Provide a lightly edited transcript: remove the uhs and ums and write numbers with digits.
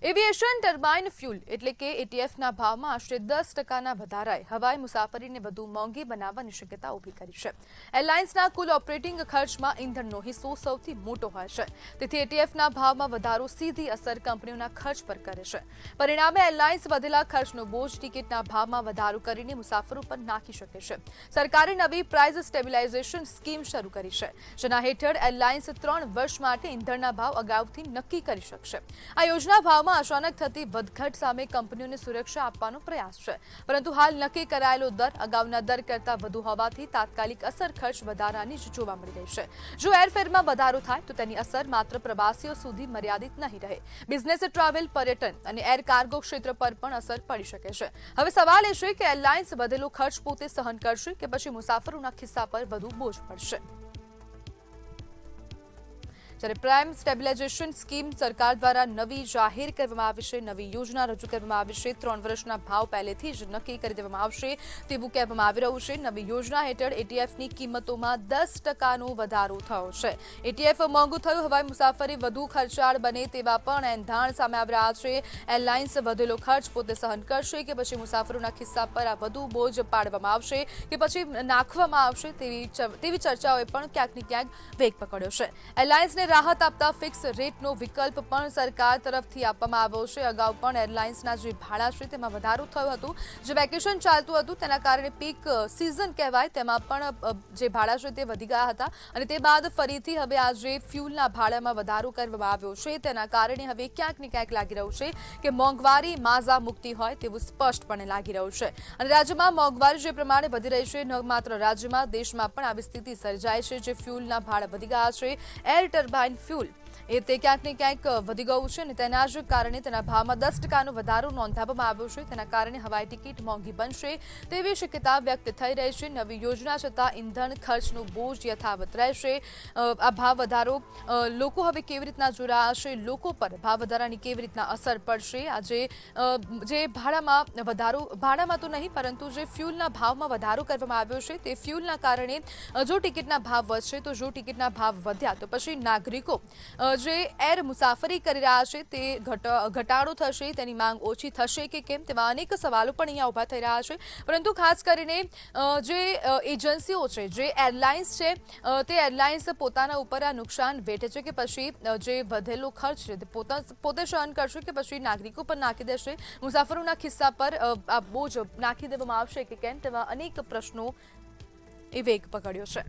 Aviation turbine fuel એટલે કે એટીએફના ભાવમાં આશરે 10%ના વધારાએ હવાઈ મુસાફરીને વધુ મોંઘી બનાવવાની શક્યતા ઊભી કરી છે. એરલાઇન્સના કુલ ઓપરેટિંગ ખર્ચમાં ઇંધણનો હિસ્સો સૌથી મોટો હોય છે. તેથી એટીએફના ભાવમાં વધારો સીધી અસર કંપનીઓના ખર્ચ પર કરે છે. પરિણામે એરલાઇન્સ વધેલા ખર્ચનો બોજ ટિકિટના ભાવમાં વધારો કરીને મુસાફરો પર નાખી શકે છે. સરકારે નવી પ્રાઇસ સ્ટેબિલાઇઝેશન સ્કીમ શરૂ કરી છે, જેના હેઠળ એરલાઇન્સ 3 વર્ષ માટે ઇંધણના ભાવ અગાઉથી નક્કી કરી શકશે. આ યોજના ભાવમાં અચાનક થતી વધઘટ સામે કંપનીઓને સુરક્ષા આપવાનો પ્રયાસ છે, પરંતુ હાલ નક્કી કરાયેલો દર અગાઉના દર કરતાં વધુ હોવાથી તાત્કાલિક અસર ખર્ચ વધારાની જ જોવા મળી રહી છે. જો એરફેરમાં વધારો થાય તો તેની અસર માત્ર પ્રવાસીઓ સુધી મર્યાદિત નહીં રહે. બિઝનેસ ટ્રાવેલ, પર્યટન અને એર કાર્ગો ક્ષેત્ર પર પણ અસર પડી શકે છે. હવે સવાલ એ છે કે એરલાઇન્સ વધેલો ખર્ચ પોતે સહન કરશે કે પછી મુસાફરોના ખિસ્સા પર વધુ બોજ પડશે. જ્યારે પ્રાઇમ સ્ટેબિલાઇઝેશન સ્કીમ સરકાર દ્વારા નવી જાહેર કરવામાં આવી છે. નવી યોજના રજૂ કરવામાં આવી છે. 3 વર્ષના ભાવ પહેલેથી જ નક્કી કરી દેવામાં આવશે તેવું કહેવામાં આવી રહ્યું છે. નવી યોજના હેઠળ એટીએફની કિંમતોમાં 10%નો વધારો થયો છે. એટીએફ મોંઘું થયું, હવાઈ મુસાફરી વધુ ખર્ચાળ બને તેવા પણ એંધાણ સામે આવી રહ્યા છે. એરલાઇન્સ વધેલો ખર્ચ પોતે સહન કરશે કે પછી મુસાફરોના ખિસ્સા પર આ વધુ બોજ પાડવામાં આવશે કે પછી નાખવામાં આવશે તેવી ચર્ચાઓએ પણ ક્યાંક ને ક્યાંક વેગ પકડ્યો છે. એરલાઇન્સને રાહત આપતા ફિક્સ રેટનો વિકલ્પ પણ સરકાર તરફથી આપવામાં આવ્યો છે. અગાઉ પણ એરલાઇન્સના જે ભાડા છે તેમાં વધારો થયો હતો. જે વેકેશન ચાલતું હતું તેના કારણે પીક સિઝન કહેવાય તેમાં પણ જે ભાડા છે તે વધી ગયા હતા અને તે બાદ ફરીથી હવે આજે ફ્યુલના ભાડામાં વધારો કરવામાં આવ્યો છે. તેના કારણે હવે ક્યાંક ને ક્યાંક લાગી રહ્યું છે કે મોંઘવારી માઝા મુક્તિ હોય તેવું સ્પષ્ટપણે લાગી રહ્યું છે. અને રાજ્યમાં મોંઘવારી જે પ્રમાણે વધી રહી છે, ન માત્ર રાજ્યમાં દેશમાં પણ આવી સ્થિતિ સર્જાય છે. જે ફ્યુલના ભાડા વધી ગયા છે, એર ટર્બાઇન ફ્યુલ તે ક્યાંક ને ક્યાંક વધી ગયું છે અને તેના જ કારણે તેના ભાવમાં 10%નો વધારો નોંધાવવામાં આવ્યો છે. તેના કારણે હવાઈ ટિકિટ મોંઘી બનશે તેવી શક્યતા વ્યક્ત થઈ રહી છે. નવી યોજના છતાં ઇંધણ ખર્ચનો બોજ યથાવત રહેશે. આ ભાવ વધારો લોકો હવે કેવી રીતના જોડાશે, લોકો પર ભાવ વધારાની કેવી રીતના અસર પડશે. આજે જે ભાડામાં તો નહીં પરંતુ જે ફ્યુલના ભાવમાં વધારો કરવામાં આવ્યો છે તે ફ્યુલના કારણે જો ટિકિટના ભાવ વધશે તો જો ટિકિટના ભાવ વધ્યા તો પછી નાગરિકો જે એર મુસાફરી કરી રહ્યા છે તે ઘટાડો થશે, તેની માંગ ઓછી થશે કે કેમ તેવા અનેક સવાલો પણ અહીંયા ઊભા થઈ રહ્યા છે. પરંતુ ખાસ કરીને જે એજન્સીઓ છે, જે એરલાઇન્સ છે, તે એરલાઇન્સ પોતાના ઉપર આ નુકસાન વેઠે છે કે પછી જે વધેલો ખર્ચ છે તે પોતે સહન કરશે કે પછી નાગરિકો પર નાખી દેશે, મુસાફરોના ખિસ્સા પર આ બોજ નાખી દેવામાં આવશે કે કેમ તેવા અનેક પ્રશ્નો એ વેગ પકડ્યો છે.